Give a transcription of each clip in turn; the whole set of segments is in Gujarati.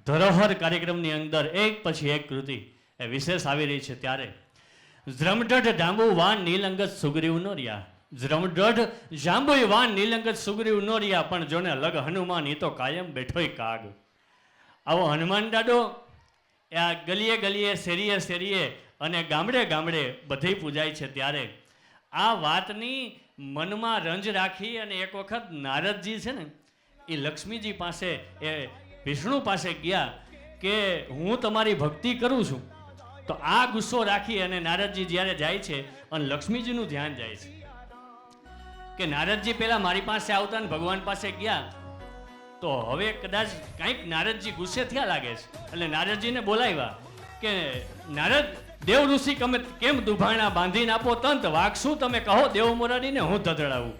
ધરોહર કાર્યક્રમની અંદર એક પછી એક કૃતિ એ વિશેષ આવી રહી છે ત્યારે ઝ્રમઢઢ ઢાંબુ વાન નીલંગત સુગ્રીવ નો રહ્યા, ઝ્રમઢઢ જાંબુ વાન નીલંગત સુગ્રીવ નો રહ્યા, પણ જોને લગ હનુમાન એ તો કાયમ બેઠોય કાગ. આવો હનુમાન દાડો આ ગલીએ ગલીએ શેરીએ શેરીએ અને ગામડે ગામડે બધે પૂજાય છે ત્યારે આ વાતની મનમાં રંજ રાખી અને એક વખત નારદજી છે ને એ લક્ષ્મીજી પાસે એ વિષ્ણુ પાસે ગયા કે હું તમારી ભક્તિ કરું છું. તો આ ગુસ્સો રાખી અને નારદજી જ્યારે જાય છે અને લક્ષ્મીજીનું ધ્યાન જાય છે કે નારદજી પહેલા મારી પાસે આવતા ને ભગવાન પાસે ગયા તો હવે કદાચ કંઈક નારદજી ગુસ્સે થયા લાગે છે. એટલે નારદજીને બોલાવ્યા કે નારદ દેવ ઋષિ કેમ દુભાણા બાંધીને આપો તંત વાક શું તમે કહો દેવ મોરારીને હું ધધડાવું.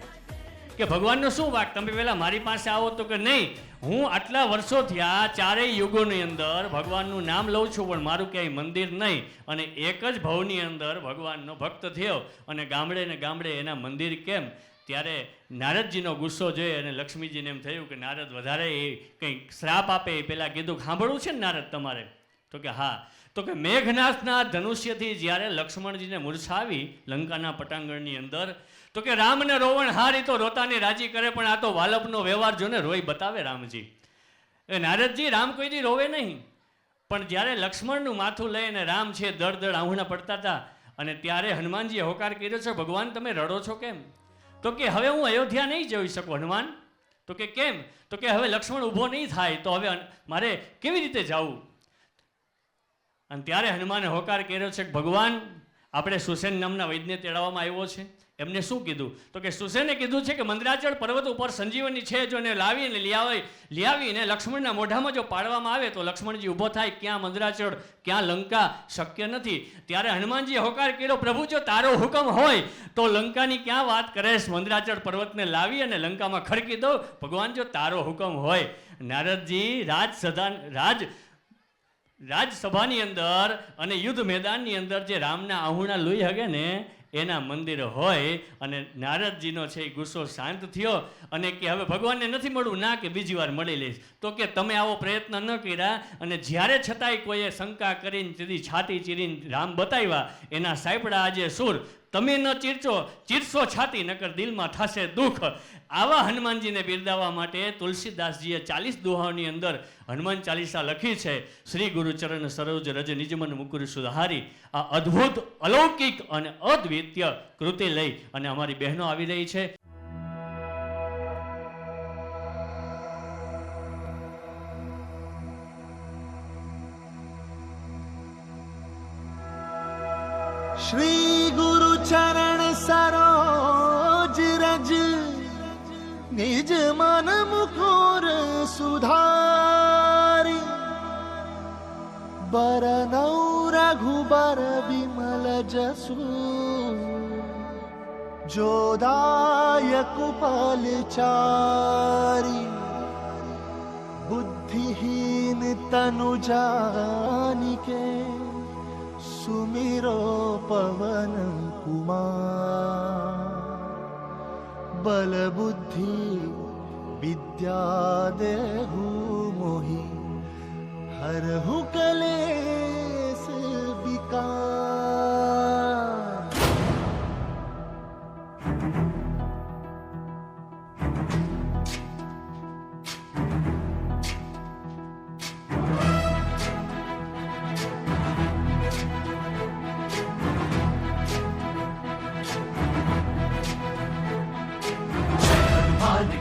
કે ભગવાનનો શું વાક, તમે પહેલા મારી પાસે આવો. તો કે નહીં, હું આટલા વર્ષો થયા ચારેય યુગોની અંદર ભગવાનનું નામ લઉં છું પણ મારું ક્યાંય મંદિર નહીં, અને એક જ ભવની અંદર ભગવાનનો ભક્ત થયો અને ગામડે ને ગામડે એના મંદિર કેમ. ત્યારે નારદજીનો ગુસ્સો જોઈ અને લક્ષ્મીજીને એમ થયું કે નારદ વધારે એ કંઈક શ્રાપ આપે એ પહેલાં કીધું સાંભળવું છે ને નારદ તમારે. તો કે હા. તો કે મેઘનાથના ધનુષ્યથી જ્યારે લક્ષ્મણજીને મૂર્છા આવી લંકાના પટાંગણની અંદર તો કે રામને રોવણ હારી તો રોતાને રાજી કરે, પણ આ તો વાલપનો વ્યવહાર જોને રોઈ બતાવે રામજી. એ નારદજી રામ કોઈથી રોવે નહીં, પણ જ્યારે લક્ષ્મણનું માથું લઈને રામ છે દળ દળ આહુણા પડતા હતા અને ત્યારે હનુમાનજીએ હોકાર કર્યો છે ભગવાન તમે રડો છો કેમ. તો કે હવે હું અયોધ્યા નહીં જઈ શકું હનુમાન. તો કે કેમ. તો કે હવે લક્ષ્મણ ઊભો નહીં થાય તો હવે મારે કેવી રીતે જવું. અને ત્યારે હનુમાને હોકાર કર્યો છે કે ભગવાન આપણે સુસેન નામના વૈદ્યને તેડાવવામાં આવ્યો છે. એમને શું કીધું. તો કે સુસેને કીધું છે કે મંદરાચળ પર્વત ઉપર સંજીવની છે જો ને લાવીને આવીને લક્ષ્મણના મોઢામાં જો પાડવામાં આવે તો લક્ષ્મણજી ઊભો થાય. ક્યાં મંદરાચળ ક્યાં લંકા શક્ય નથી. ત્યારે હનુમાનજીએ હોકાર કર્યો પ્રભુ જો તારો હુકમ હોય તો લંકાની ક્યાં વાત કરેશ, મંદરાચળ પર્વતને લાવી અને લંકામાં ખડકી દો ભગવાન જો તારો હુકમ હોય. નારદજી રાજસભાની અંદર અને યુદ્ધ મેદાનની અંદર જે રામના આહુણા લોહી હગે ને એના મંદિર હોય અને નારદજીનો છે એ ગુસ્સો શાંત થયો અને કે હવે ભગવાનને નથી મળવું ના કે બીજી વાર મળી લઈશ. તો કે તમે આવો પ્રયત્ન ન કર્યા અને જ્યારે છતાંય કોઈએ શંકા કરીને સીધી છાતી ચીરીને રામ બતાવ્યા એના સાંપડા આજે સુર તમે ન ચીરશો છાતી નકર દિલમાં થશે દુઃખ. આવા હનુમાનજીને બિરદાવવા માટે તુલસીદાસજીએ 40 દોહાઓની અંદર હનુમાન ચાલીસા લખી છે. શ્રી ગુરુચરણ સરોજ રજ નિજમન મુકુર સુધારી આ અદ્ભુત અલૌકિક અને અદ્વિતીય કૃતિ લઈ અને અમારી બહેનો આવી રહી છે. श्री गुरु चरण सरोज रज निज मन मुकुर सुधारी बरनौ रघुबर विमल जसु जोदायक फलचारी बुद्धिहीन तनु जानिके सुमिरो पवन कुमार बल बुद्धि विद्या देहु मोहि हरहु कलेस विकार.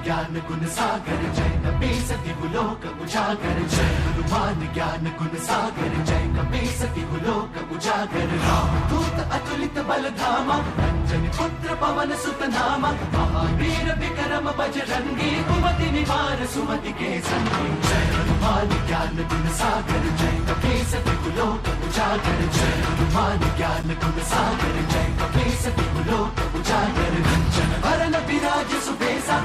ज्ञान गुण सागर जय कपीस तिहुलोक उजागर जय हनुमान ज्ञान गुण सागर जय कपीस तिहुलोक उजागर रामदूत अतुलित बल धामा अंजनी पुत्र पवन सुत नामा महावीर विक्रम बजरंगी कुमति निवार सुमति के संगी जय हनुमान ज्ञान गुण सागर जय कपीस तिहुलोक उजागर जय हनुमान ज्ञान गुण सागर जय कपीस तिहुलोक उजागर जन वरण विराज सुबेसा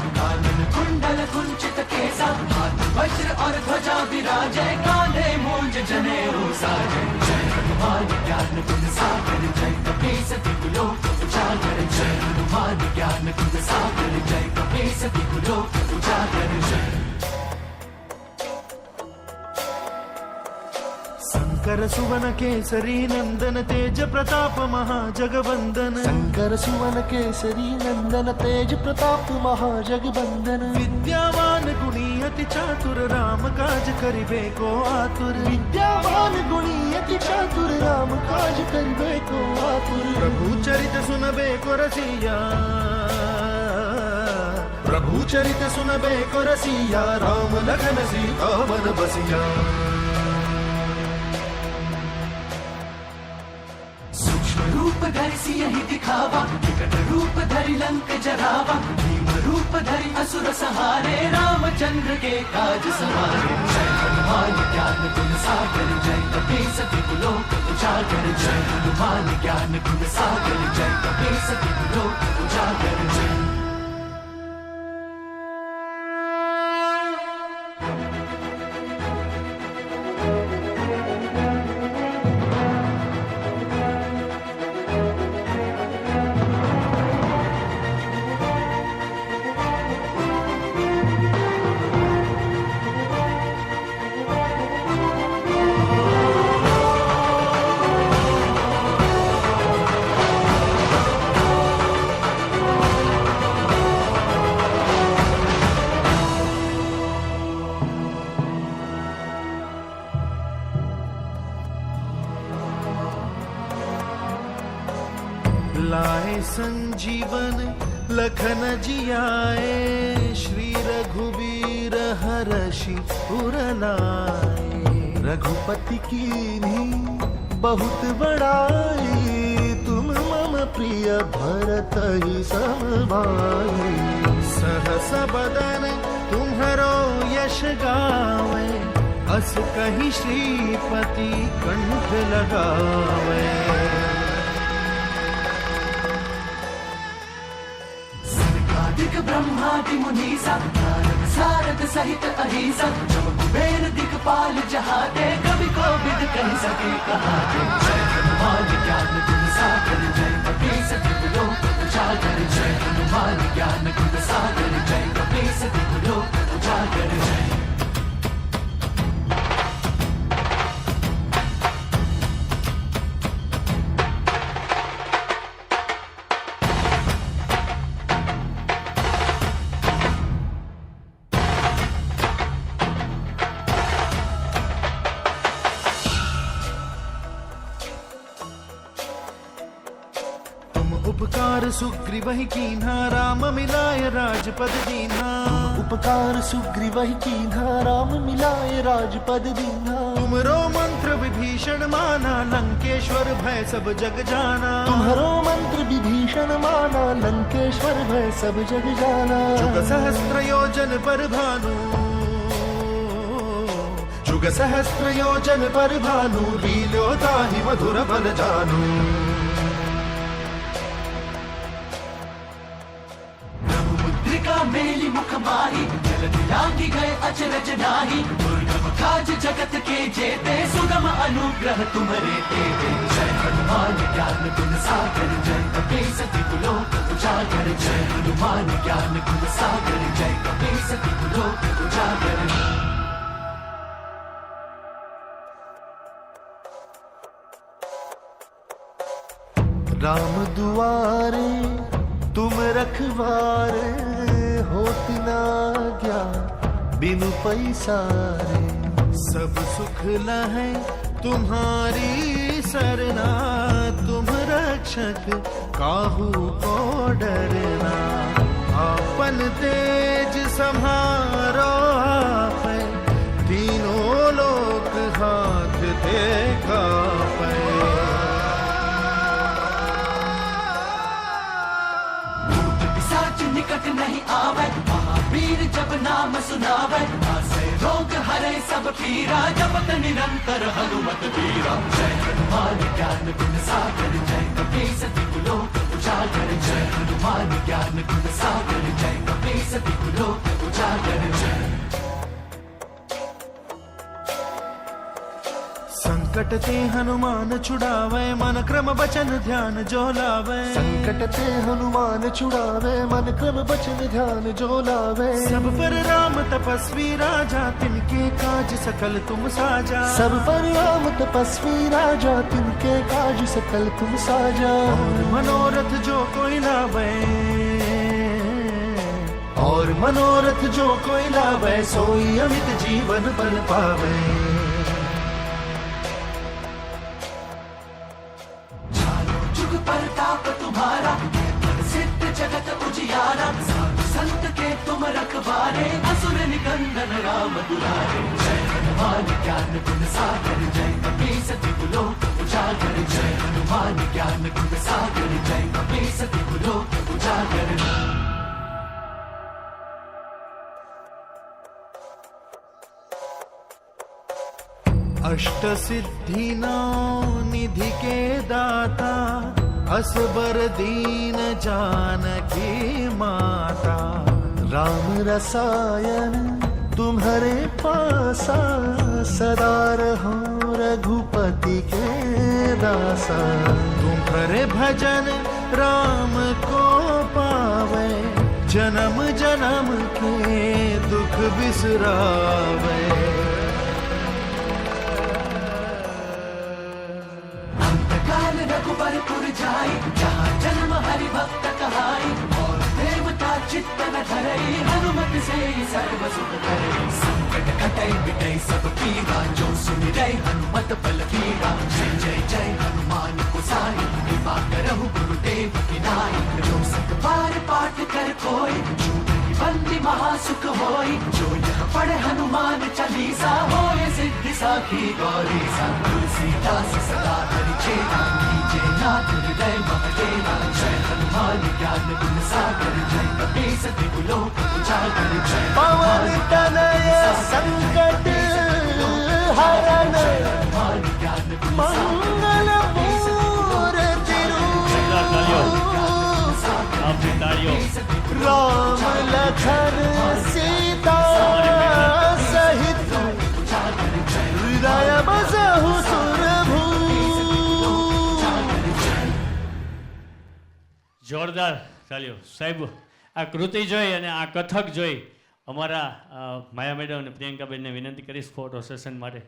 कुंडल कुंचित केसा हाथ वज्र और ध्वजा विराजे कांधे मूंज जनेऊ साजे जय हनुमान ज्ञान गुण सागर जय कपीस तिहुलोक उजागर जय हनुमान ज्ञान गुण सागर जय कपीस तिहुलोक उजागर जय शंकर सुवन केसरी नंदन तेज प्रताप महाजगवंदन शंकर सुवन केसरी नंदन तेज प्रताप महाजगवंदन विद्यावान गुणी अति चातुर राम काज करिबे को आतुर विद्यावान गुणी अति चातुर राम काज करिबे को आतुर प्रभु चरित सुनबे को रसिया प्रभु चरित सुनबे को रसिया राम लखन सीता वन बसिया सूक्ष्म रूप धरि सियहि दिखावा विकट रूप धरि लंक जरावा भीम रूप धरि असुर संहारे रामचंद्र के काज सवारे जय हनुमान ज्ञान गुण सागर जय कपीस तिहु लोक उजागर जय हनुमान ज्ञान गुण सागर जय कपीस तिहु लोक उजागर जय लाए संजीवन लखन जियाए श्री रघुबीर हरषि पुर लाए रघुपति कीन्ही बहुत बड़ाई तुम मम प्रिय भरत ही समभाई सहस बदन तुम्हरो यश गावे अस कहि श्रीपति कंठ लगावे दिक ब्रह्मादि मुनीसा नारद सारद सहित अहिसा जब कुबेर दिखपाल जहाते कवि कोविद कहि सके कहाते जय हनुमान ज्ञान गुण सागर जय कपीस तिहु लोक उजागर जय हनुमान ज्ञान गुण सागर जय कपीस तिहु लोक उजागर जय उपकार सुग्रीवहि कीन्हा राम मिलाय राजपद दीन्हा उपकार सुग्रीवहि कीन्हा राम मिलाय राजपद दीन्हा तुमरो मंत्र विभीषण माना लंकेश्वर भय सब जग जाना तुम्हारो मंत्र विभीषण माना लंकेश्वर भय सब जग जाना जुग सहस्त्र योजन पर भानु जुग सहस्त्र योजन पर भानु लील्यो ताहि मधुर बल जानू मेली मुख माही जलद लांगी गए अचरज नाही दुर्गम काज जगत के जेते सुगम अनुग्रह तुम्हारे तेते जय हनुमान ज्ञान गुण सागर जय कपीस तिहु लोक उजागर जय हनुमान ज्ञान गुण सागर जय कपीस तिहु लोक उजागर राम दुआरे तुम रखवारे होत ना क्या बिनु पैसारे सब सुख लहै तुम्हारी सरना तुम रक्षक काहू को डरना आपन तेज सम्हारो आपै तीनों लोक हाथ दे कापै निकट नहीं आवे महावीर जब नाम सुनावे नासे रोग हरे सब पीरा जपत निरंतर हनुमत वीरा जय हनुमान ज्ञान गुण सागर जय कपीस तिहु लोक उजागर जय हनुमान ज्ञान गुण सागर जय कपीस तिहु लोक उजागर जय संकट ते हनुमान छुड़ावे मन क्रम बचन ध्यान जो लावे संकट ते हनुमान छुड़ावे मन क्रम बचन ध्यान जो लावे सब पर राम तपस्वी राजा तिनके काज सकल तुम साजा सब पर राम तपस्वी राजा तिनके काज सकल तुम साजा और मनोरथ जो कोई लावे और मनोरथ जो कोई लावे सोई अमित जीवन बल पावे चारों जुग परताप तुम्हारा सिद्ध जगत उजियारा साधु संत के तुम रखवारे असुर निकंदन राम दुलारे जय हनुमान ज्ञान गुण सागर जय कपीस तिहु लोक उजागर जय हनुमान ज्ञान गुण सागर जय कपीस तिहु लोक उजागर अष्ट सिद्धि नौ निधि के दाता असबर दीन जानकी माता राम रसायन तुम्हारे पासा सदा रहो रघुपति के दासा तुम्हारे भजन राम को पावे जन्म जन्म के दुख बिसरावे काल रघुबरपुर जाई जहाँ जन्म हरि भक्त कहाई और देवता चित्त न धरई हनुमत से सर्व सुख करई संकट कटई बिटई सब पीरा जो सुमिरै हनुमत बल कीरा जय जय जय हनुमान गोसाई कृपा करहु गुरुदेव की नाई जो सत बार पाठ कर कोई छूटहि बंदी महासुख होई जो यह पढ़े हनुमान चालीसा होए सिद्धि साखी गौरी सा तुलसीदास सदा हरि चेरा कीजे नाथ हृदय महदेवा जय हनुमान ज्ञान गुण सागर जय कपीस तिहु लोक उजागर जय पवन तनय संकट हरण हनुमान ज्ञान गुण मंगल मूर्ति આપની તાળીઓ राम लखन सीता सहित हृदय बसहु सुरभू જોરદાર ચાલ્યો સાહેબ આ કૃતિ જોઈ અને આ કથક જોઈ અમારા માયા મેડમ અને પ્રિયંકાબેનને વિનંતી કરીશ ફોટો સેશન માટે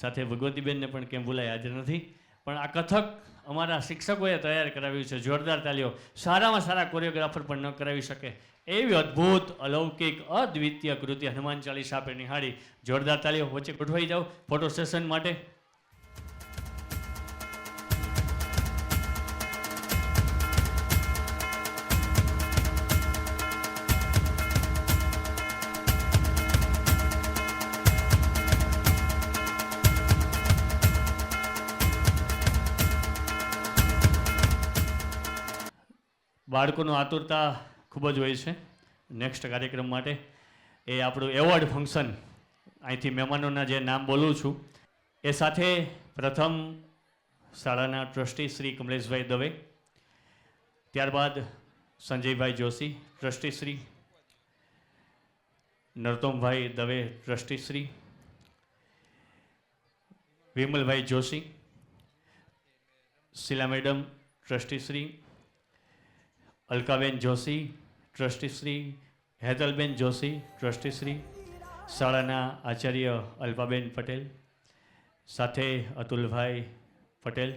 સાથે ભગવતીબેનને પણ કેમ ભૂલાય હાજર નથી પણ આ કથક અમારા શિક્ષકોએ તૈયાર કરાવ્યું છે જોરદાર તાલીઓ સારામાં સારા કોરિયોગ્રાફર પણ ન કરાવી શકે એવી અદ્ભુત અલૌકિક અદ્વિતીય કૃતિ હનુમાન ચાલીસા આપે નિહાળી જોરદાર તાલીઓ વચ્ચે ગોઠવાઈ જાઓ ફોટો સેશન માટે બાળકોનું આતુરતા ખૂબ જ હોય છે નેક્સ્ટ કાર્યક્રમ માટે એ આપણું એવોર્ડ ફંક્શન અહીંથી મહેમાનોના જે નામ બોલું છું એ સાથે પ્રથમ શાળાના ટ્રસ્ટી શ્રી કમલેશભાઈ દવે ત્યારબાદ Sanjaybhai Joshi trustee Shri Nartambhai Dave trustee Shri Vimalbhai Joshi Sheela madam trustee Shri Alkaben Joshi trustee Shri Hetalben Joshi trustee Shri શાળાના આચાર્ય અલ્પાબેન પટેલ સાથે અતુલભાઈ પટેલ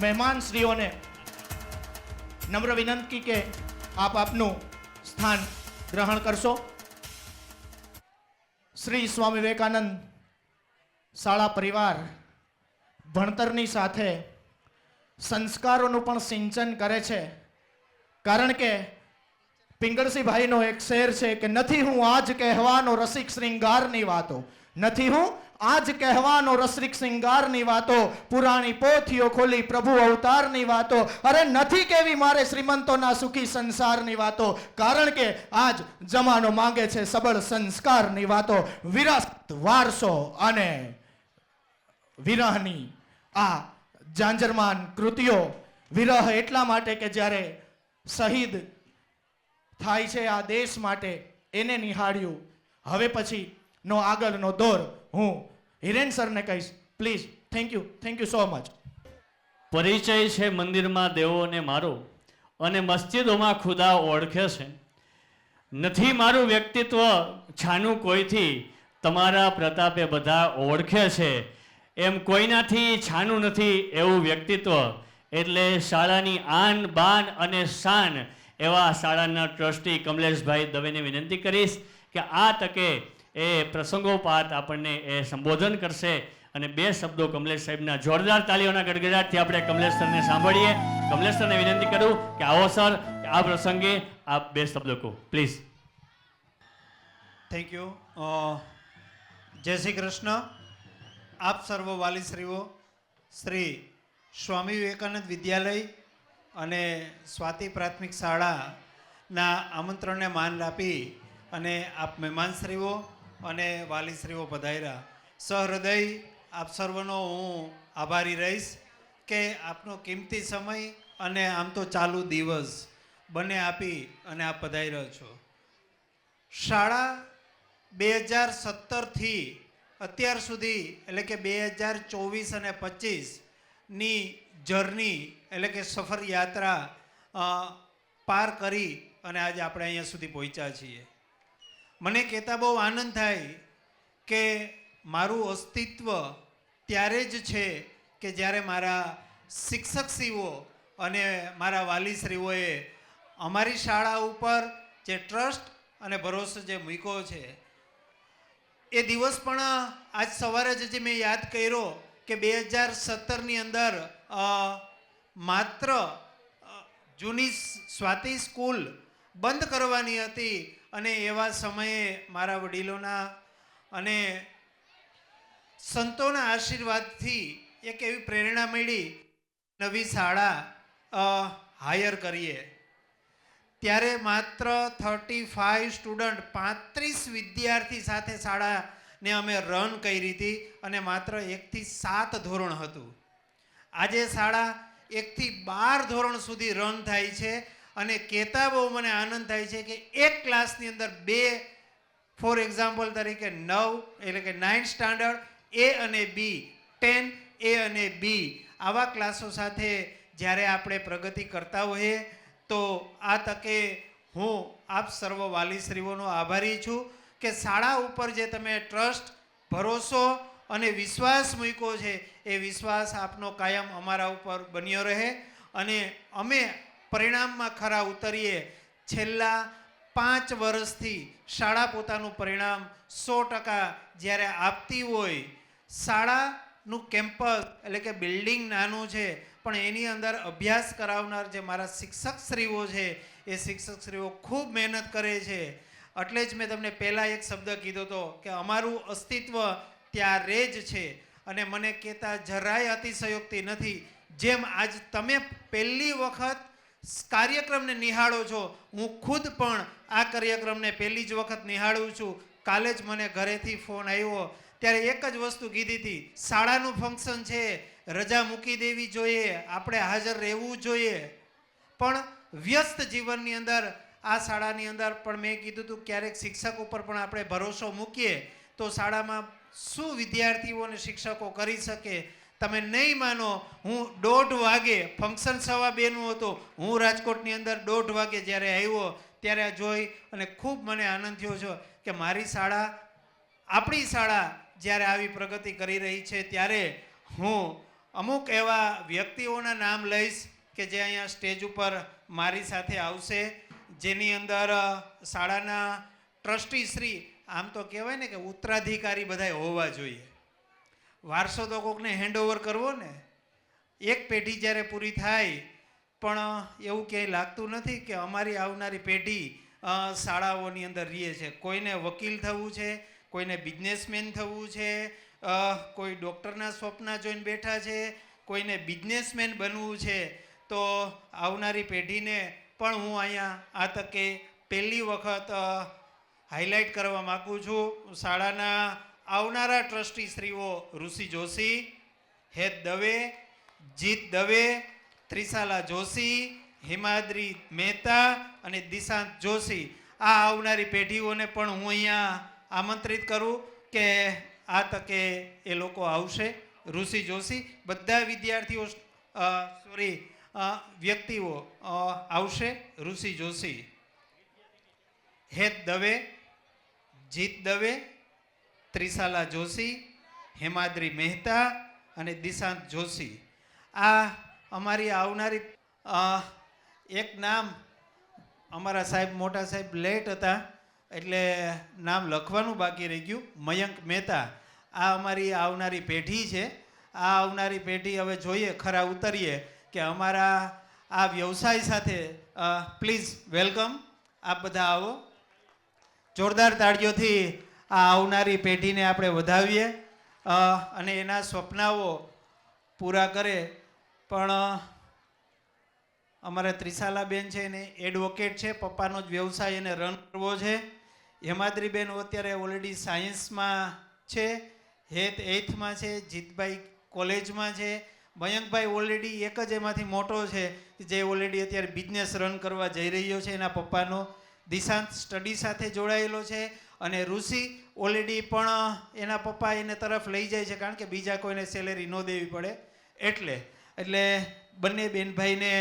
મહેમાનશ્રીઓને નમ્ર વિનંતી કે આપ આપનું સ્થાન ગ્રહણ કરશો. શ્રી સ્વામી વિવેકાનંદ શાળા પરિવાર ભણતરની સાથે સંસ્કારોનું પણ સિંચન કરે છે. કારણ કે પિંગળસીભાઈનો એક શેર છે કે નથી હું આજ કહેવાનો રસિક શ્રૃંગારની વાતો, નથી હું આજ કહેવાનો રસિક શ્રૃંગારની વાતો, પુરાણી પોથીઓ ખોલી પ્રભુ અવતારની વાતો, અરે નથી કેવી મારે શ્રીમંતોના સુખી સંસારની વાતો, કારણ કે આજ જમાનો માંગે છે સબળ સંસ્કારની વાતો. વિરાસત, વારસો અને વિરહની આ જાંજરમાન કૃતિઓ. વિરહ એટલા માટે કે જ્યારે શહીદ થાય છે આ દેશ માટે, એને નિહાળ્યું. હવે પછીનો આગળનો દોર હું હિરેન સરને કહીશ. Please. Thank you so much. પરિચય છે મંદિરમાં દેવોને મારો, અને મસ્જિદોમાં ખુદા ઓળખે છે. નથી મારું વ્યક્તિત્વ છાનું કોઈથી, તમારા પ્રતાપે બધા ઓળખે છે. એમ કોઈનાથી છાનું નથી એવું વ્યક્તિત્વ. એટલે શાળાની આન બાન અને શાન એવા શાળાના ટ્રસ્ટી કમલેશભાઈ દવેને વિનંતી કરીશ કે આ તકે એ પ્રસંગોપાત આપણને એ સંબોધન કરશે. અને બે શબ્દો કમલેશ સાહેબના જોરદાર તાલીઓના ગડગડાટથી આપણે કમલેશ સરને સાંભળીએ. કમલેશ સરને વિનંતી કરું કે આવો સર, આ પ્રસંગે આપ બે શબ્દો કહો પ્લીઝ. Thank you. જય શ્રી કૃષ્ણ. આપ સર્વ વાલીશ્રીઓ શ્રી સ્વામી વિવેકાનંદ વિદ્યાલય અને સ્વાતિ પ્રાથમિક શાળાના આમંત્રણને માન આપી અને આપ મહેમાનશ્રીઓ અને વાલીશ્રીઓ પધાર્યા. સહૃદય આપ સર્વનો હું આભારી રહીશ કે આપનો કિંમતી સમય અને આમ તો ચાલુ દિવસ બંને આપી અને આપ પધાર્યા છો. શાળા 2017થી અત્યાર સુધી એટલે કે 2024 અને 25ની જર્ની એટલે કે સફર યાત્રા પાર કરી અને આજે આપણે અહીંયા સુધી પહોંચ્યા છીએ. મને કહેતા બહુ આનંદ થાય કે મારું અસ્તિત્વ ત્યારે જ છે કે જ્યારે મારા શિક્ષકશ્રીઓ અને મારા વાલીશ્રીઓએ અમારી શાળા ઉપર જે ટ્રસ્ટ અને ભરોસો જે મૂક્યો છે. એ દિવસ પણ આજ સવારે જ મેં યાદ કર્યો કે 2017ની અંદર માત્ર જૂની સ્વાતિ સ્કૂલ બંધ કરવાની હતી અને એવા સમયે મારા વડીલોના અને સંતોના આશીર્વાદથી એક એવી પ્રેરણા મળી નવી શાળા હાયર કરીએ. ત્યારે માત્ર 35 સ્ટુડન્ટ 35 વિદ્યાર્થી સાથે શાળાને અમે રન કરી હતી અને માત્ર 1 થી 7 ધોરણ હતું. આજે શાળા 1 થી 12 ધોરણ સુધી રન થાય છે અને કહેતા બહુ મને આનંદ થાય છે કે એક ક્લાસની અંદર 2, ફોર એક્ઝામ્પલ તરીકે 9 એટલે કે 9 સ્ટાન્ડર્ડ A અને B, 10 A અને B આવા ક્લાસો સાથે જ્યારે આપણે પ્રગતિ કરતા હોઈએ તો આ તકે હું આપ સર્વ વાલીશ્રીઓનો આભારી છું કે શાળા ઉપર જે તમે ટ્રસ્ટ, ભરોસો અને વિશ્વાસ મૂક્યો છે એ વિશ્વાસ આપનો કાયમ અમારા ઉપર બન્યો રહે અને અમે પરિણામમાં ખરા ઉતરીએ. છેલ્લા 5 વર્ષથી શાળા પોતાનું પરિણામ 100% જ્યારે આપતી હોય. શાળાનું કેમ્પસ એટલે કે બિલ્ડિંગ નાનું છે પણ એની અંદર અભ્યાસ કરાવનાર જે મારા શિક્ષકશ્રીઓ છે એ શિક્ષકશ્રીઓ ખૂબ મહેનત કરે છે. એટલે જ મેં તમને પહેલાં એક શબ્દ કીધો હતો કે અમારું અસ્તિત્વ ત્યારે જ છે અને મને કહેતા જરાય અતિશયોક્તિ નથી. જેમ આજ તમે પહેલી વખત કાર્યક્રમને નિહાળો છો, હું ખુદ પણ આ કાર્યક્રમને પહેલી જ વખત નિહાળું છું. કાલે જ મને ઘરેથી ફોન આવ્યો ત્યારે એક જ વસ્તુ કીધી હતી, શાળાનું ફંક્શન છે, રજા મૂકી દેવી જોઈએ, આપણે હાજર રહેવું જોઈએ. પણ વ્યસ્ત જીવનની અંદર આ શાળાની અંદર પણ મેં કીધું હતું ક્યારેક શિક્ષક ઉપર પણ આપણે ભરોસો મૂકીએ તો શાળામાં શું વિદ્યાર્થીઓ અને શિક્ષકો કરી શકે. તમે નહીં માનો, હું 1:30 વાગે, ફંક્શન 2:15નું હતું, હું રાજકોટની અંદર 1:30 વાગે જ્યારે આવ્યો ત્યારે આ જોઈ અને ખૂબ મને આનંદ થયો છે કે મારી શાળા, આપણી શાળા જ્યારે આવી પ્રગતિ કરી રહી છે ત્યારે હું અમુક એવા વ્યક્તિઓના નામ લઈશ કે જે અહીંયા સ્ટેજ ઉપર મારી સાથે આવશે, જેની અંદર શાળાના ટ્રસ્ટી શ્રી, આમ તો કહેવાય ને કે ઉત્તરાધિકારી બધાય હોવા જોઈએ. વારસો તો કોકને હેન્ડઓવર કરવો ને. એક પેઢી જ્યારે પૂરી થાય પણ એવું ક્યાંય લાગતું નથી કે અમારી આવનારી પેઢી શાળાઓની અંદર રહે છે. કોઈને વકીલ થવું છે, કોઈને બિઝનેસમેન થવું છે, કોઈ ડૉક્ટરના સ્વપ્ન જોઈને બેઠા છે, કોઈને બિઝનેસમેન બનવું છે. તો આવનારી પેઢીને પણ હું અહીંયા આ તકે પહેલી વખત હાઇલાઇટ કરવા માગું છું. શાળાના આવનારા ટ્રસ્ટી શ્રીઓ ઋષિ જોશી, હેત દવે, જીત દવે, ત્રિશાલા જોશી, હિમાદ્રી મહેતા અને દિશાંત જોશી, આ આવનારી પેઢીઓને પણ હું અહીંયા આમંત્રિત કરું કે આ તકે એ લોકો આવશે. ઋષિ જોશી, બધા વિદ્યાર્થીઓ વ્યક્તિઓ આવશે. ઋષિ જોશી, હેત દવે, જીત દવે, ત્રિશાલા જોશી, હેમાદ્રી મહેતા અને દિશાંત જોશી, આ અમારી આવનારી. એક નામ અમારા સાહેબ, મોટા સાહેબ લેટ હતા એટલે નામ લખવાનું બાકી રહી ગયું, મયંક મહેતા. આ અમારી આવનારી પેઢી છે. આ આવનારી પેઢી હવે જોઈએ, ખરા ઉતરીએ કે અમારા આ વ્યવસાય સાથે. પ્લીઝ વેલકમ, આપ બધા આવો. જોરદાર તાળીઓથી આ આવનારી પેઢીને આપણે વધાવીએ અને એના સ્વપ્નાઓ પૂરા કરે. પણ અમારા ત્રિશાલાબેન છે એને એડવોકેટ છે, પપ્પાનો જ વ્યવસાય એને રન કરવો છે. હેમાદ્રીબેન અત્યારે ઓલરેડી સાયન્સમાં છે, હેત 8થમાં છે, જીતભાઈ કોલેજમાં છે, મયંકભાઈ ઓલરેડી એક જ એમાંથી મોટો છે જે ઓલરેડી અત્યારે બિઝનેસ રન કરવા જઈ રહ્યો છે એના પપ્પાનો. દિશાંત સ્ટડી સાથે જોડાયેલો છે અને ઋષિ ઓલરેડી પણ એના પપ્પા એને તરફ લઈ જાય છે, કારણ કે બીજા કોઈને સેલેરી ન દેવી પડે એટલે બંને બેનભાઈને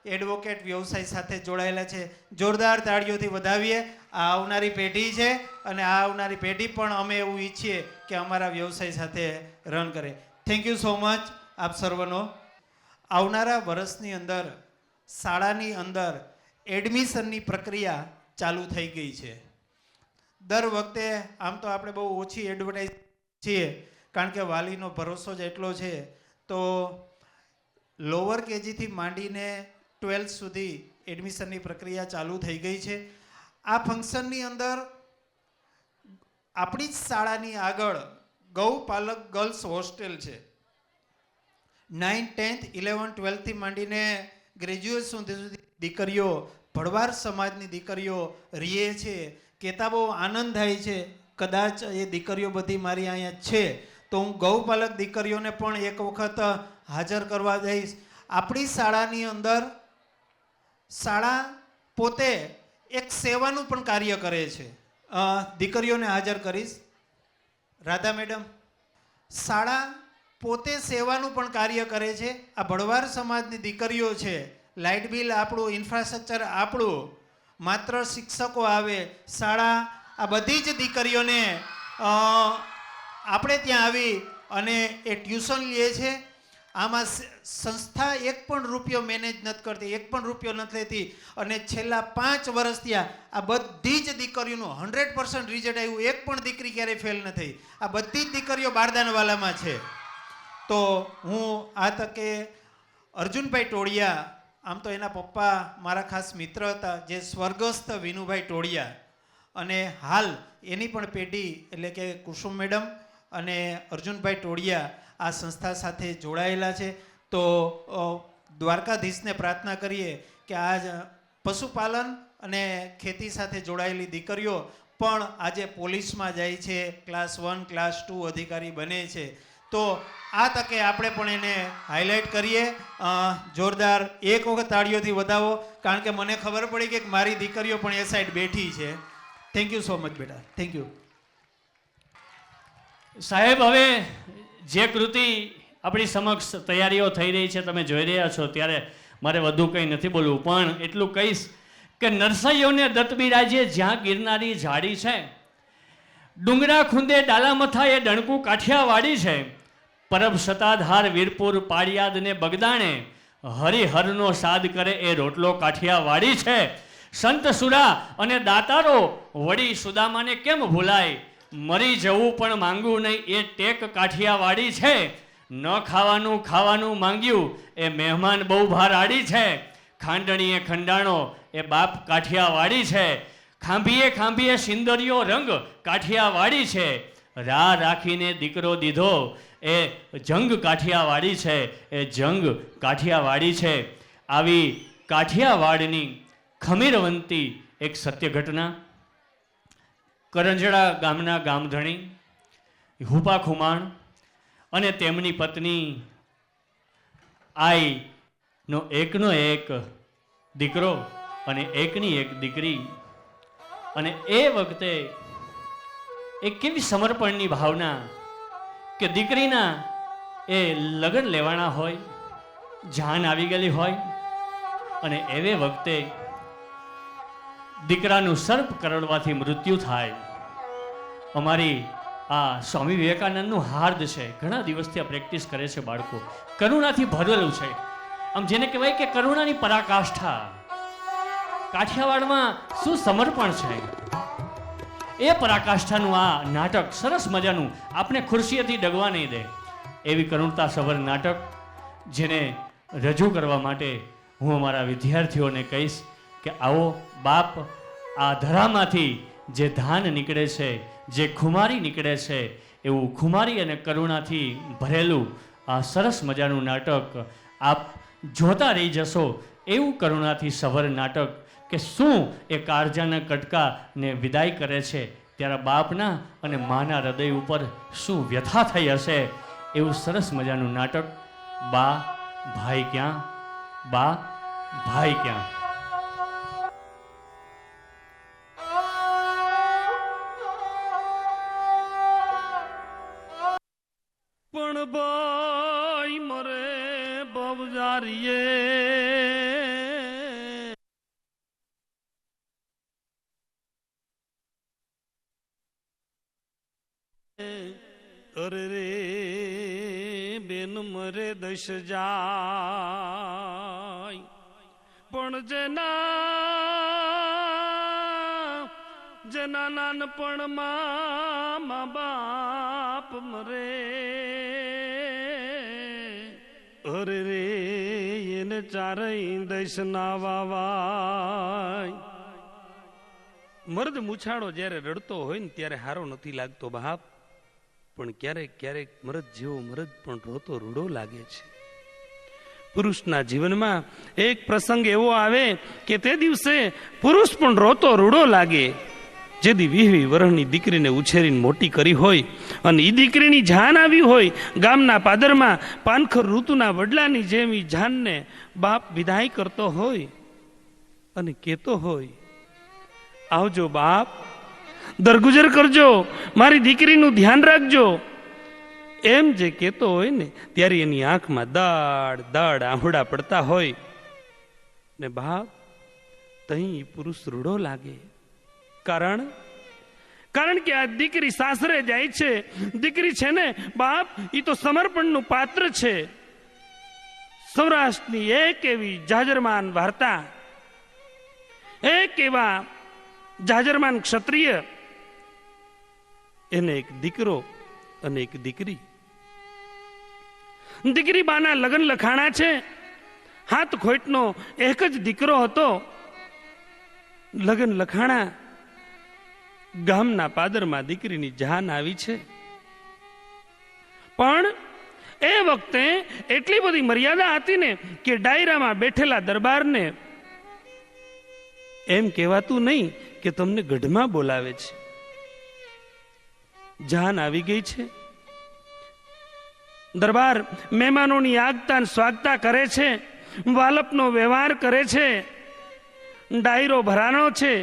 એડવોકેટ વ્યવસાય સાથે જોડાયેલા છે. જોરદાર તાળીઓથી વધાવીએ. આ આવનારી પેઢી છે અને આ આવનારી પેઢી પણ અમે એવું ઈચ્છીએ કે અમારા વ્યવસાય સાથે રન કરે. થેન્ક યુ સો મચ આપ સર્વનો. આવનારા વર્ષની અંદર શાળાની અંદર એડમિશનની પ્રક્રિયા ચાલુ થઈ ગઈ છે. દર વખતે આમ તો આપણે બહુ ઓછી એડવર્ટાઇઝ છીએ, કારણ કે વાલીનો ભરોસો જ એટલો છે. તો લોઅર કેજીથી માંડીને 12th સુધી એડમિશનની પ્રક્રિયા ચાલુ થઈ ગઈ છે. આ ફંક્શનની અંદર આપણી જ શાળાની આગળ ગૌપાલક ગર્લ્સ હોસ્ટેલ છે. 9th, 10th, 11th, 12thથી માંડીને ગ્રેજ્યુએશન સુધી દીકરીઓ, ભરવાડ સમાજની દીકરીઓ રહે છે. કહેતા બહુ આનંદ થાય છે. કદાચ એ દીકરીઓ બધી મારી અહીંયા છે તો હું ગૌપાલક દીકરીઓને પણ એક વખત હાજર કરવા જઈશ. આપણી શાળાની અંદર શાળા પોતે એક સેવાનું પણ કાર્ય કરે છે. દીકરીઓને હાજર કરીશ. રાધા મેડમ, શાળા પોતે સેવાનું પણ કાર્ય કરે છે. આ ભરવાડ સમાજની દીકરીઓ છે, લાઇટ બિલ આપણું, ઇન્ફ્રાસ્ટ્રક્ચર આપણું, માત્ર શિક્ષકો આવે, શાળા, આ બધી જ દીકરીઓને આપણે ત્યાં આવી અને એ ટ્યુશન લે છે. આમાં સંસ્થા એક પણ રૂપિયો મેનેજ નથી કરતી, એક પણ રૂપિયો નથી લેતી. અને છેલ્લા 5 વર્ષ થયા આ બધી જ દીકરીઓનું 100% રિઝલ્ટ આવ્યું. એક પણ દીકરી ક્યારેય ફેલ ન થઈ. આ બધી જ દીકરીઓ બારદાનવાલામાં છે. તો હું આ તકે અર્જુનભાઈ ટોળિયા, આમ તો એના પપ્પા મારા ખાસ મિત્ર હતા, જે સ્વર્ગસ્થ વિનુભાઈ ટોળિયા, અને હાલ એની પણ પેઢી એટલે કે કુસુમ મેડમ અને અર્જુનભાઈ ટોળિયા આ સંસ્થા સાથે જોડાયેલા છે. તો દ્વારકાધીશને પ્રાર્થના કરીએ કે આજ પશુપાલન અને ખેતી સાથે જોડાયેલી દીકરીઓ પણ આજે પોલીસમાં જાય છે, ક્લાસ 1, ક્લાસ 2 અધિકારી બને છે. તો આ તકે આપણે પણ એને હાઇલાઇટ કરીએ. જોરદાર એક વખત તાળીઓથી વધાવો, કારણ કે મને ખબર પડી કે મારી દીકરીઓ પણ એ સાઈડ બેઠી છે. થેન્ક યુ સો મચ બેટા, થેન્ક યુ. સાહેબ, હવે જે કૃતિ આપણી સમક્ષ તૈયારીઓ થઈ રહી છે તમે જોઈ રહ્યા છો, ત્યારે મારે વધુ કંઈ નથી બોલવું, પણ એટલું કહીશ કે નરસૈયોને દત્ત બિરાજે જ્યાં ગિરનારી ઝાડી છે, ડુંગરા ખૂંદે ડાલા મથા એ ડણકું કાઠિયાવાડી છે, પરબ સતાધાર વીરપુર પાળિયાદ ને બગદાણે હરિહરનો સાદ કરે એ રોટલો કાઠિયાવાડી છે. સંત સુરા અને દાતારો વળી સુદામાને કેમ ભૂલાય, મરી જવું પણ માંગવું નહીં એ ટેક કાઠિયાવાડી છે. ન ખાવાનું ખાવાનું માંગ્યું એ મહેમાન બહુ ભાર આડી છે. ખાંડણીએ ખંડાણો એ બાપ કાઠિયાવાડી છે. ખાંભીએ ખાંભીએ સિંદરિયો રંગ કાઠિયાવાડી છે. રા રાખીને દીકરો દીધો એ જંગ કાઠિયાવાડી છે. એ જંગ કાઠિયાવાડી છે. આવી કાઠિયાવાડની ખમીરવંતી એક સત્ય ઘટના. કરંજડા ગામના ગામધણી હુપા ખુમાણ અને તેમની પત્ની આઈનો એકનો એક દીકરો અને એકની એક દીકરી. અને એ વખતે એક કેવી સમર્પણની ભાવના કે દીકરીના એ લગ્ન લેવાના હોય, જાન આવી ગયેલી હોય અને એવે વખતે દીકરાનું સર્પ કરડવાથી મૃત્યુ થાય. અમારી આ સ્વામી વિવેકાનંદનું હાર્દ છે. ઘણા દિવસથી આ પ્રેક્ટિસ કરે છે બાળકો. કરુણાથી ભરેલું છે. આમ જેને કહેવાય કે કરુણાની પરાકાષ્ઠા. કાઠિયાવાડમાં શું સમર્પણ છે એ પરાકાષ્ઠાનું આ નાટક સરસ મજાનું આપણે ખુરશીએથી ડગવા નહીં દે એવી કરુણતા સભર નાટક જેને રજૂ કરવા માટે હું અમારા વિદ્યાર્થીઓને કહીશ કે આવો બાપ આ ધરામાંથી જે ધાન નીકળે છે, જે ખુમારી નીકળે છે, એવું ખુમારી અને કરુણાથી ભરેલું આ સરસ મજાનું નાટક આપ જોતા રહી જશો. એવું કરુણાથી સભર નાટક કે શું એ કાળજાના કટકાને વિદાય કરે છે ત્યારે બાપના અને માના હૃદય ઉપર શું વ્યથા થઈ હશે એવું સરસ મજાનું નાટક. બા ભાઈ ક્યાં, બા ભાઈ ક્યાં. પણ ભાઈ મરે બવજારીએ અરે રે બેન મરે દશ જાય પણ જેના નાનપણમાં મા બાપ મરે અરે રે એને ચારેય દશ ના વાવાય. મર્દ મૂછાળો જ્યારે રડતો હોય ને ત્યારે હારો નથી લાગતો બાપ, પણ ક્યારેક ક્યારેક મરદ જેવો મરદ પણ રોતો રૂડો લાગે છે. પુરુષના જીવનમાં એક પ્રસંગ એવો આવે કે તે દિવસે પુરુષ પણ રોતો રૂડો લાગે. જેથી 20 વર્ષની દીકરીને ઉછેરીને મોટી કરી હોય અને એ દીકરીની જાન આવી હોય, ગામના પાદરમાં પાનખર ઋતુના વડલાની જેમ એ જાનને બાપ વિદાય કરતો હોય અને કહેતો હોય, આવજો બાપ, દરગુજર કરજો, મારી દીકરીનું ધ્યાન રાખજો. એમ જે કહેતો હોય ને ત્યારે એની આંખમાં દાડ દાડ આંહુડા પડતા હોય ને બાપ તહીં પુરુષ રૂડો લાગે. કારણ કે આ દીકરી સાસરે જાય છે. દીકરી છે ને બાપ, એ તો સમર્પણનું પાત્ર છે. સૌરાષ્ટ્રની એક એવી જાજરમાન વાર્તા, એક એવા જાજરમાન ક્ષત્રિય, એને એક દીકરો અને એક દીકરી. દીકરી બાના લગ્ન લખાણા છે. હાથ ખોટનો એક જ દીકરો હતો. લગ્ન લખાણા, ગામના પાદરમાં દીકરીની જાન આવી છે. પણ એ વખતે એટલી બધી મર્યાદા હતી ને કે ડાયરામાં બેઠેલા દરબારને એમ કહેવાતું નહીં કે તમને ગઢમાં બોલાવે છે. જાન આવી ગઈ છે. દરબાર મહેમાનોની આગતા સ્વાગતા કરે છે, વાલપનો વ્યવહાર કરે છે, ડાયરો ભરાનો છે.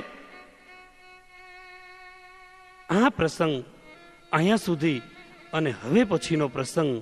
આ પ્રસંગ અહીંયા સુધી અને હવે પછીનો પ્રસંગ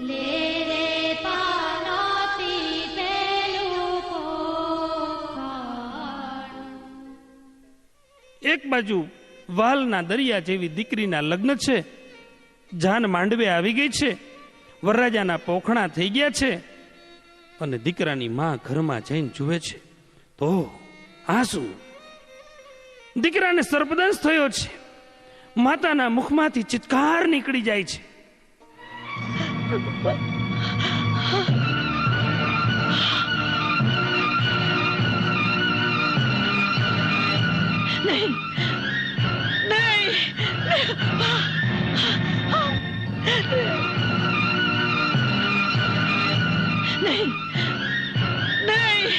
લે રે પાનોતી પેલું પોખણ. એક બાજુ વાલના દરિયા જેવી દીકરીના લગ્ન છે, જાન માંડવે આવી ગઈ છે, વરરાજાના પોખણા થઈ ગયા છે, અને દીકરાની માં ઘરમાં જઈને જુએ છે તો આ શું? દીકરાને સર્પદંશ થયો છે. માતાના મુખમાંથી ચિત્કાર નીકળી જાય છે. નહીં, નહીં, નહીં, નહીં.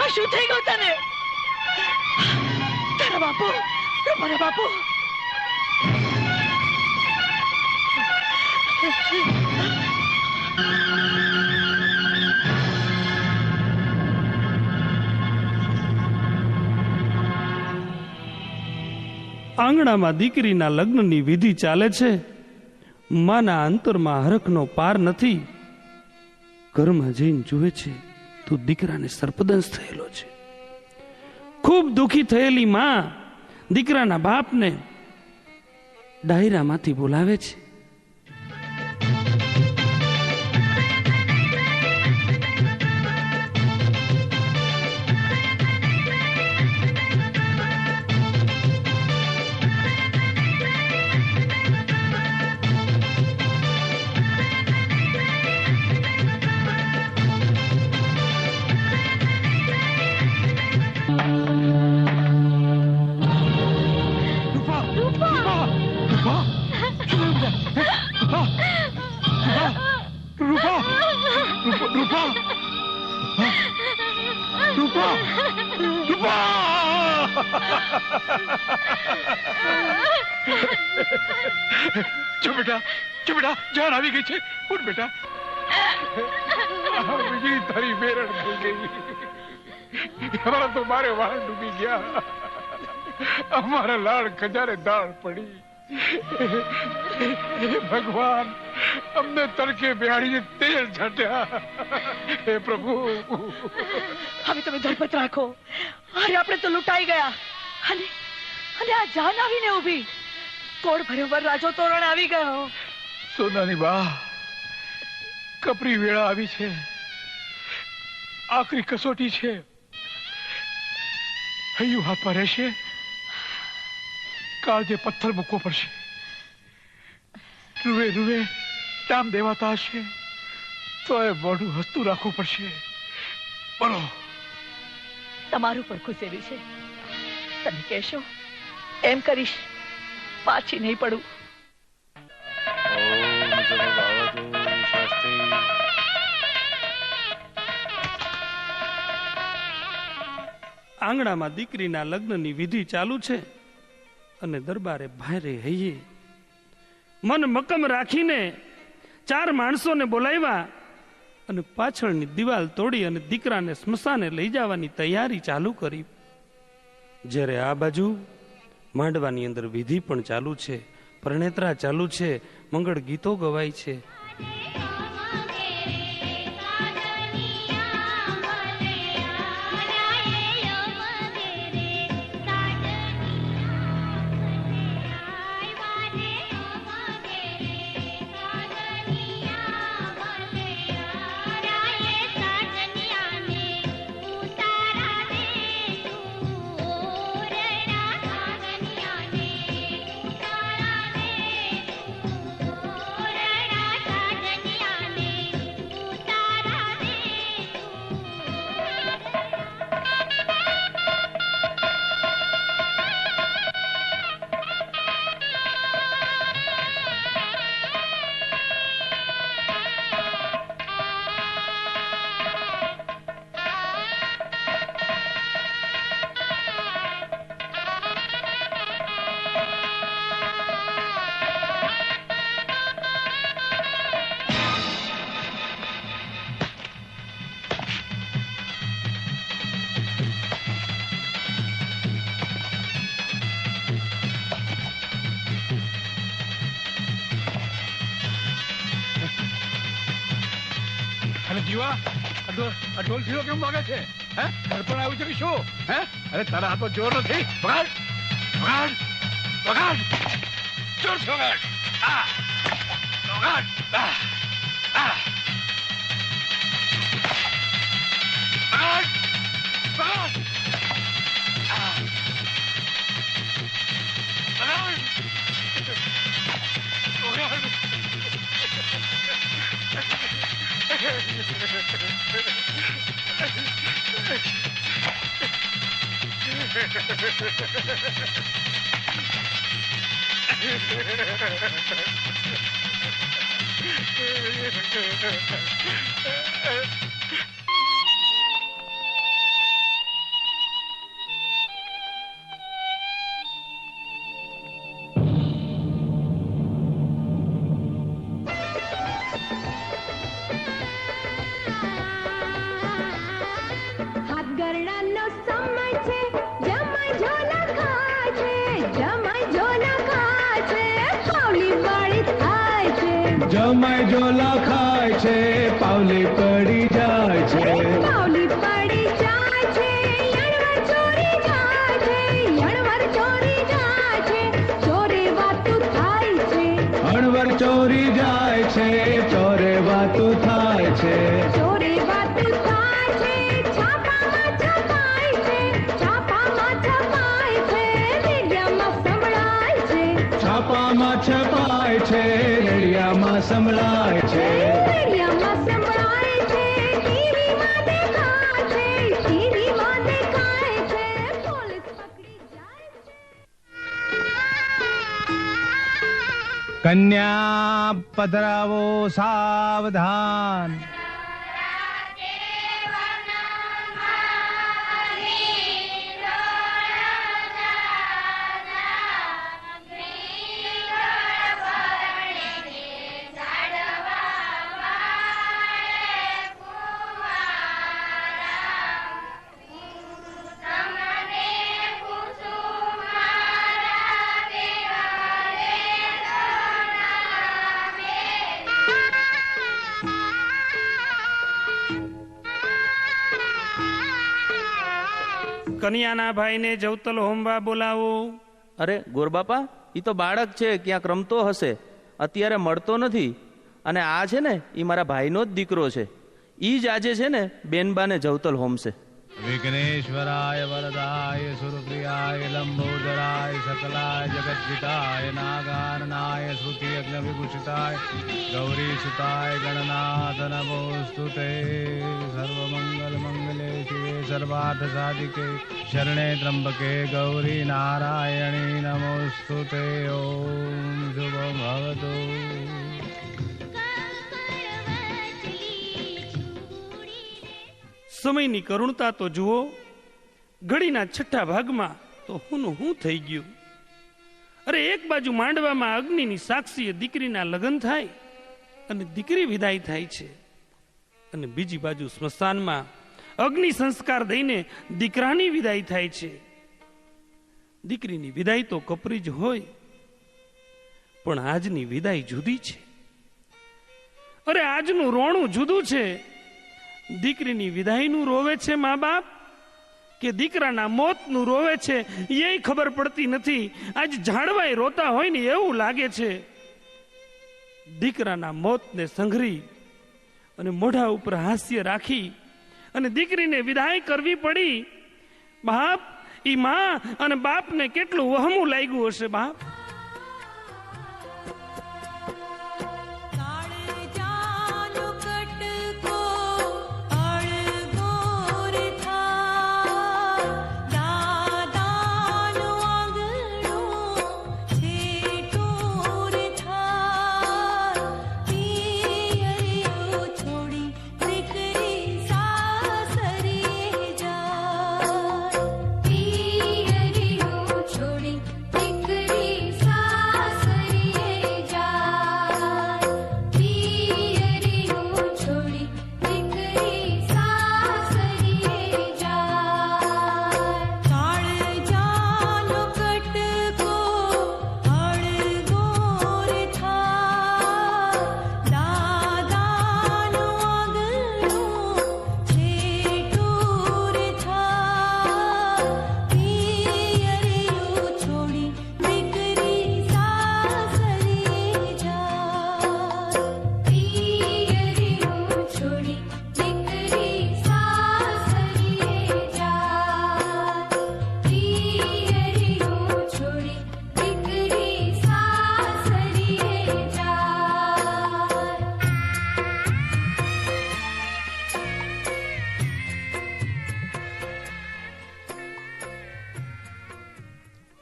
આ શું થઈ ગયું તને? તારા બાપુ, મારા બાપુ. આંગણામાં દીકરીના લગ્નની વિધિ ચાલે છે. માના અંતરમાં હરખનો પાર નથી. ઘરમાં જઈને જુએ છે તો દીકરાને સર્પદંશ થયેલો છે. ખૂબ દુખી થયેલી માં દીકરાના બાપને ડાયરામાંથી બોલાવે છે. બેટા જાન આવી ગઈ છે. ઉઠ બેટા. બીજી તારી બેરણ થઈ ગઈ. હમણાં તો મારે વાળ ડૂબી ગયા. અમારા લાડ ખજારે દાળ પડી. ભગવાન અમને તડકે બેહાડીને તેલ છાંટ્યા. હે પ્રભુ, હવે તમે ધરપત રાખો. અરે આપણે તો લૂંટાઈ ગયા. અને આ જાન આવીને ઊભી. કોડ ભર્યો વરરાજો તોરણ આવી ગયો. સોનાની બા, કપરી વેળા આવી છે. આખરી કસોટી છે. હૈયું હાથમાં રહેશે. કાળજે પથ્થર મૂકવો પડશે. રૂવે રૂવે ટામ દેવાતા હશે તો એ મોઢું હસતું રાખવું પડશે. બોલો. તમારું પર ખુશેરી છે. તમે કહેશો એમ કરીશ. પાછી નહીં પડું. આંગણામાં દીકરીના લગ્નની વિધિ ચાલુ છે અને દરબારે ભારે હૈયે મન મક્કમ રાખીને 4 માણસોને બોલાવ્યા અને પાછળની દિવાલ તોડી અને દીકરાને સ્મશાને લઈ જવાની તૈયારી ચાલુ કરી. જ્યારે આ બાજુ માંડવાની અંદર વિધિ પણ ચાલુ છે, પરણેતરા ચાલુ છે, મંગળ ગીતો ગવાય છે. જીવા આ ઢોલ થયો કેમ વાગે છે? હે ઘરપણ આવ્યું છે કે શું? હે અરે તારા હાથો જોર નથી. વગાડ વગાડ વગાડ જોર છે વગાડ. વગાડ વગાડ હાથગરડાનો સમય છે, જમાઈ ઝોલા ખાય છે, જમાઈ ઝોલા ખાય છે, પાવલી વાળી થાય છે. જમાઈ ઝોલા ખાય છે, પાવલી પડી જાય છે. પાવલી પડી જાય છે, યણવર ચોરી જાય છે, યણવર ચોરી જાય છે, ચોરે વાતું થાય છે. અણવર ચોરી જાય છે, ચોરે વાતું થાય છે. ચોરે વાતું થાય છે, છાપામાં છપાય છે, છાપામાં છપાય છે, રેડિયામાં સંભળાય છે. છાપામાં છપાય છે, રેડિયામાં સંભળાય છે. રેડિયામાં સંભળાય છે, ટીવીમાં દેખાય છે, ટીવીમાં દેખાય છે, પોલીસ પકડી જાય છે. કન્યા પધરાવો સાવધાન. કન્યાના ભાઈને જવતલ હોમવા બોલાવો. અરે ગોરબાપા, ઈ તો બાળક છે, ક્યાંક રમતો હશે, અત્યારે મળતો નથી. અને આ છે ને ઈ મારા ભાઈનો જ દીકરો છે. ઈ જ આજે છે ને બેનબાને જવતલ હોમશે. વિઘ્નેશ્વરાય વરદાય સુરપ્રિયાય લંબોદરાય સકલાય જગદ્વિતાય નાગાનનાય શ્રુતિ યજ્ઞ વિભૂષિતાય ગૌરી સુતાય ગણનાથ નમોસ્તુતે. સર્વમંગલ મંગલે શિવે સર્વાર્થ સાધિકે શરણે ત્રંબકે ગૌરી નારાયણી નમોસ્તુતે. ઓમ શુભમ ભવતુ. સમયની કરુણતા તો જુઓ. ઘડીના છઠ્ઠા ભાગમાં તો હું થઈ ગયું. અરે એક બાજુ માંડવામાં અગ્નિની સાક્ષીએ દીકરીના લગ્ન થાય અને દીકરી વિદાય થાય છે, અને બીજી બાજુ સ્મશાનમાં અગ્નિ સંસ્કાર દઈને દીકરાની વિદાય થાય છે. દીકરીની વિદાય તો કપરી જ હોય, પણ આજની વિદાય જુદી છે. અરે આજનું રોણું જુદું છે. દીકરીની વિદાયનું રોવે છે મા બાપ કે દીકરાના મોતનું રોવે છે એ ખબર પડતી નથી. આજ ઝાડવાય રોતા હોય ને એવું લાગે છે. દીકરાના મોતને સંઘરી અને મોઢા ઉપર હાસ્ય રાખી અને દીકરીને વિદાય કરવી પડી. બાપ, ઈ માં અને બાપને કેટલું વહમું લાગ્યું હશે બાપ. છોડી દીકરી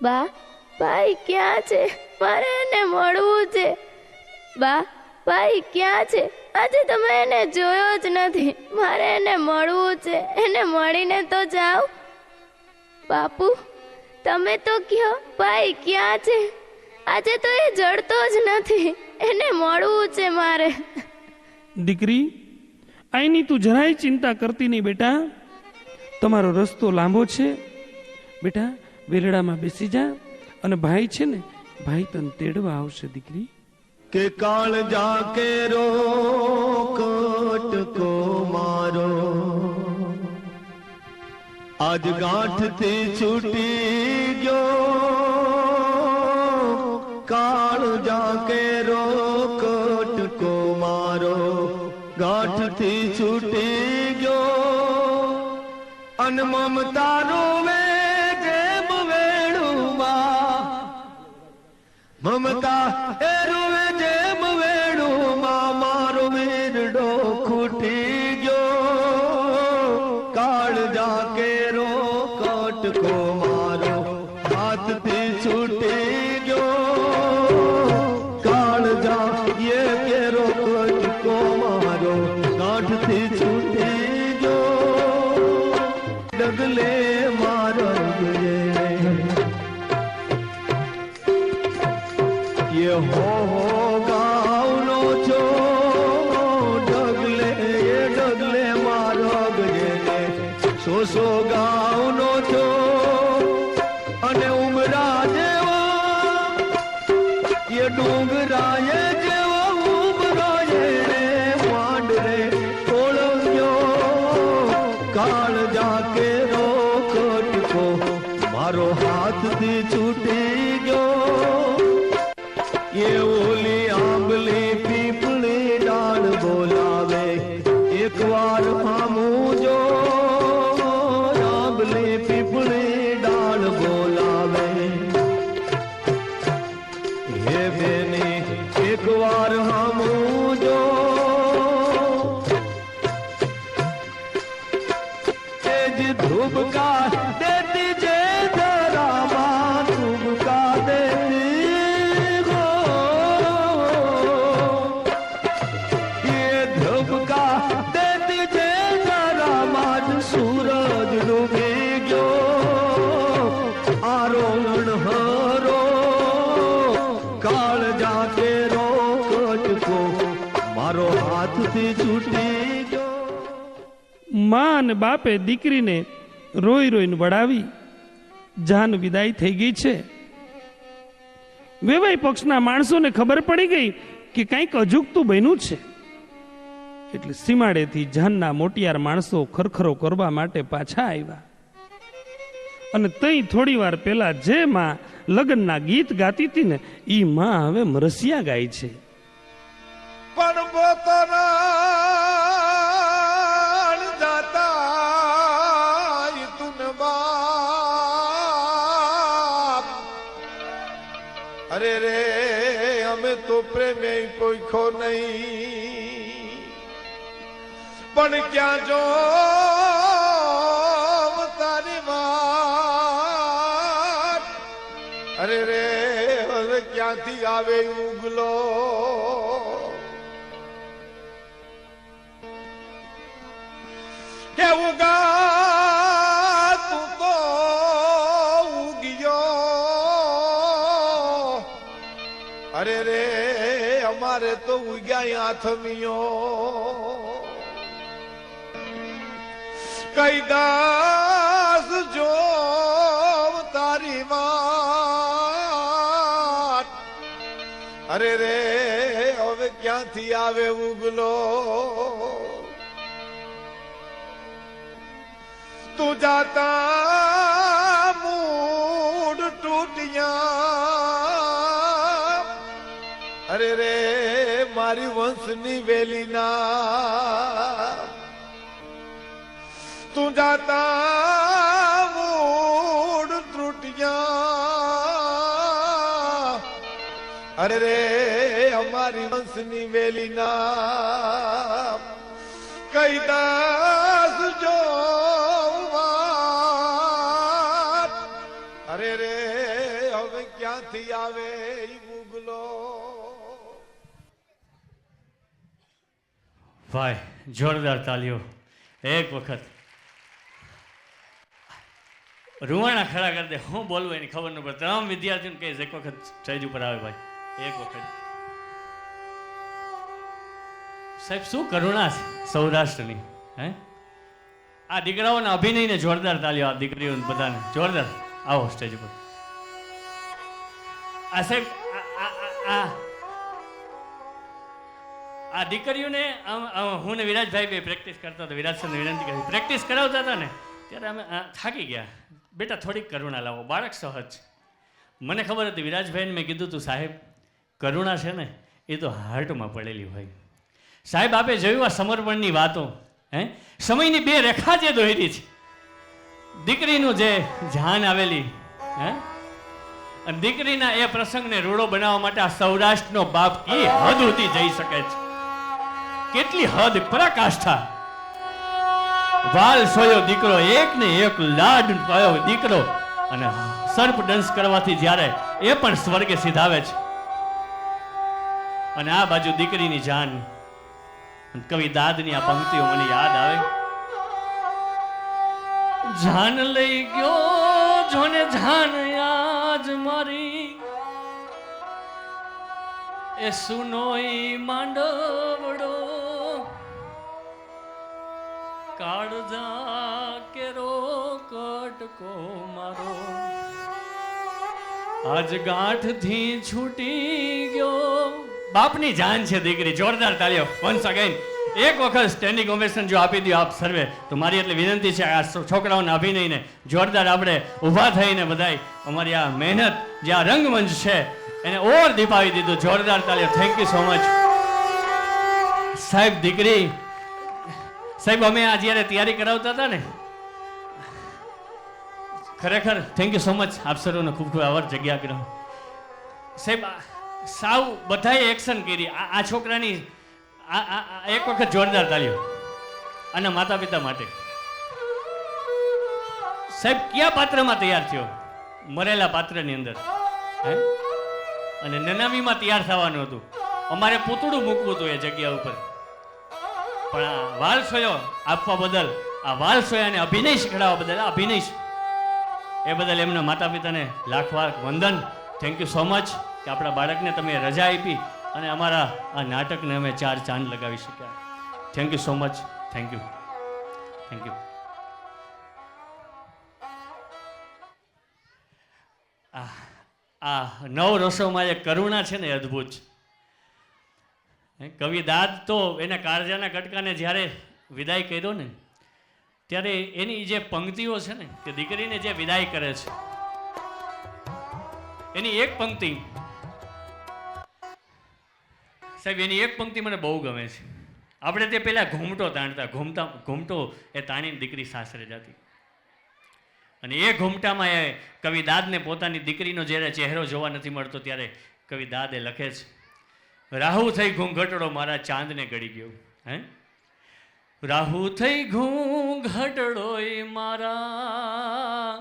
બા ભાઈ ક્યાં છે? મારે એને મળવું છે. બા ભાઈ ક્યાં છે? આજે તમે એને જોયો જ નથી. મારે એને મળવું છે. એને મળીને તો જાઓ. બાપુ તમે તો કહો ભાઈ ક્યાં છે? આજે તો એ જડતો જ નથી. એને મળવું છે મારે. દીકરી, આઈની તું જરાય ચિંતા કરતી નહીં બેટા. તમારો રસ્તો લાંબો છે બેટા. વેલડામાં બેસી જા અને ભાઈ છે ને, ભાઈ તને તેડવા આવશે દીકરી. કે કાળ જાકે રો કોટ કો મારો, આજ ગાંઠથી છૂટી ગયો. કાળ જાકે રો કોટ કો મારો, ગાંઠથી છૂટી ગયો. અન મમતા રોવે જેમ વેણુમાં, મમતા એ રોવે જેમ વેણુમાં. મારો વીરડો ખૂટી ગયો. કાળ જાકે રો કટકો મારો, હાથથી છૂટી ગયો. કાળ જા એ કેરો કટકો મારો, ગાંઠથી છૂટી ગયો. ડગલે મારો ये हो गावनो छो डगले, ये डगले मारो गजेने. सो गावनो छो अने उमरा जेवा, ये डूंगरा ये जेवा उमरा ये मांडरे ओळव्यो. काळ जाके रो कटको मारो, हाथથી છૂટી ગયો. ये ओली आंबली पीपली डाल बोलावे, एक बार हमू जो. आंबली पीपली डाल बोलावे, हे बेनी एक बार हमू जो. तेज धूप का देती जे धरामा, धूप का देती सूरज डूबी गयो. आरोहण हरो काळ जाके रो कटको मारो, हाथથી છૂટી ગયો. માં અને બાપે દીકરીને રોઈ રોઈને વડાવી. જાન વિદાય થઈ ગઈ છે. વેવાઈ પક્ષના માણસોને ખબર પડી ગઈ કે કંઈક અજુગતું બન્યું છે. એટલે સીમાડેથી જાનના મોટિયાર માણસો ખરખરો કરવા માટે પાછા આવ્યા. અને તઈ થોડી વાર પહેલા જે માં લગ્નના ગીત ગાતી હતી ને, ઈ માં હવે મરસિયા ગાય છે. પણ પોતાના જાતા તુન બાપ, અરે રે અમે તો પ્રેમે પોઈખો નહીં. પણ ક્યાં જો તારી વાત, અરે રે હવે ક્યાંથી આવે ઉગલો. કે ઉગા તું તો ઉગ્યો, અરે રે અમારે તો ઉગ્યા આથમિયો. કઈ દાસ જો તારી વાત, અરે રે હવે ક્યાંથી આવે ઉગલો. તું જાતા મૂડ તૂટ્યા, અરે રે મારી વંશની વેલીના. તું જાતા મૂડ ત્રુટિયા, અરે રે અમારી વંશની વેલીના. કઈ દાસ જો વાત, અરે રે હવે ક્યાંથી આવે ઈ ગુગલો. ભાઈ જોરદાર તાલીઓ. એક વખત રૂવાણા ખડા કરી દે, હું બોલવું એની ખબર ન પડે. તમામ વિદ્યાર્થીઓને કહીશ એક વખત સ્ટેજ ઉપર આવે ભાઈ, એક વખત. સાહેબ શું કરુણા છે સૌરાષ્ટ્રની. હે આ દીકરાઓના અભિનયને જોરદાર તાલીઓ. આ દીકરીઓને બધાને જોરદાર. આવો સ્ટેજ ઉપર. આ સાહેબ આ દીકરીઓને હું ને વિરાજભાઈ બે પ્રેક્ટિસ કરતા હતા. વિરાજ સરને વિનંતી કરી, પ્રેક્ટિસ કરાવતા હતા ને ત્યારે અમે થાકી ગયા. બેટા થોડીક કરુણા લાવો, બાળક સહજ. મને ખબર હતી, વિરાજભાઈને મેં કીધું તું સાહેબ કરુણા છે ને એ તો હાર્ટમાં પડેલી હોય. સાહેબ આપે જોયું આ સમર્પણની વાતો, હે સમયની બે રેખા જે દોરી છે, દીકરીનું જે જાન આવેલી, હે અને દીકરીના એ પ્રસંગને રૂડો બનાવવા માટે આ સૌરાષ્ટ્રનો બાપ એ હદ સુધી જઈ શકે છે. કેટલી હદ, પરાકાષ્ઠા. વાલ સોયો દીકરો, એક ને એક લાડ પાયો દીકરો, અને સર્પ ડંસ કરવાથી જ્યારે એ પણ સ્વર્ગે સિધાવે છે. અને આ બાજુ દીકરીની જાન. કવિ દાદની આ પંક્તિઓ મને યાદ આવે. જાન લઈ ગયો જોને જાન આજ મારી, એ સુનોઈ માંડવડો, કાળજા કેરો કટકો મારો, આજ ગાંઠથી છૂટી ગયો. બાપની જાન છે દીકરી. જોરદાર તાળીઓ વન્સ અગેન. એક વખત સ્ટેન્ડિંગ ઓવેશન જો આપી દો આપ સર્વે, તો મારી એટલે વિનંતી છે આ છોકરાઓના અભિનયને જોરદાર આપણે ઊભા થઈને બધાય અમારી આ મહેનત જે આ રંગમંચ છે એને ઓર દીપાવી દીધું. જોરદાર તાળીઓ. થેન્ક યુ સો મચ સાહેબ. દીકરી સાહેબ અમે આ જ્યારે તૈયારી કરાવતા હતા ને, ખરેખર થેન્ક યુ સો મચ આપ સર્વનો ખૂબ ખૂબ આભાર જગ્યા કર્યો સાહેબ. સાવ બધાએ એક્શન કરી આ છોકરાની. એક વખત જોરદાર તાળીઓ અને માતા પિતા માટે. સાહેબ કયા પાત્રમાં તૈયાર થયો? મરેલા પાત્રની અંદર, હે અને નનામીમાં તૈયાર થવાનું હતું. અમારે પૂતળું મૂકવું હતું એ જગ્યા ઉપર, પણ આ વાલસોયો આપવા બદલ, આ વાલસોયાને અભિનય શીખડાવવા બદલ, અભિનય એ બદલ એમના માતા પિતાને લાખ લાખ વંદન. થેન્ક યુ સો મચ કે આપણા બાળકને તમે રજા આપી અને અમારા આ નાટકને અમે 4 ચાંદ લગાવી શક્યા. Thank you so much. Thank you, thank you. આ નવ રસોમાં એક કરુણા છે ને અદ્ભુત. કવિ દાદ તો એના કાળજાના કટકાને જ્યારે વિદાય કર્યો ને ત્યારે એની જે પંક્તિઓ છે ને કે દીકરીને જે વિદાય કરે છે એની એક પંક્તિ સાહેબ, એની એક પંક્તિ મને બહુ ગમે છે. આપણે તે પહેલા ઘૂમટો તાણતા, ઘૂમટો એ તાણીને દીકરી સાસરે જતી અને એ ઘૂમટામાં એ કવિ દાદને પોતાની દીકરીનો જ્યારે ચહેરો જોવા નથી મળતો ત્યારે કવિ દાદે લખે છે, રાહુ થઈ ઘૂંઘટડો મારા ચાંદને ગળી ગયો. હે રાહુ થઈ ઘૂંઘટડો મારા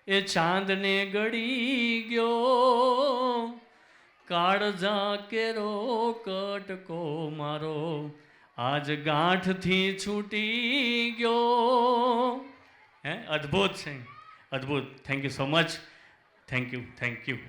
એ ચાંદને ગળી ગયો, કાળજા કેરો કટકો મારો આજ ગાંઠથી છૂટી ગયો. હે અદ્ભુત છે, અદ્ભુત. Thank you so much. Thank you, thank you.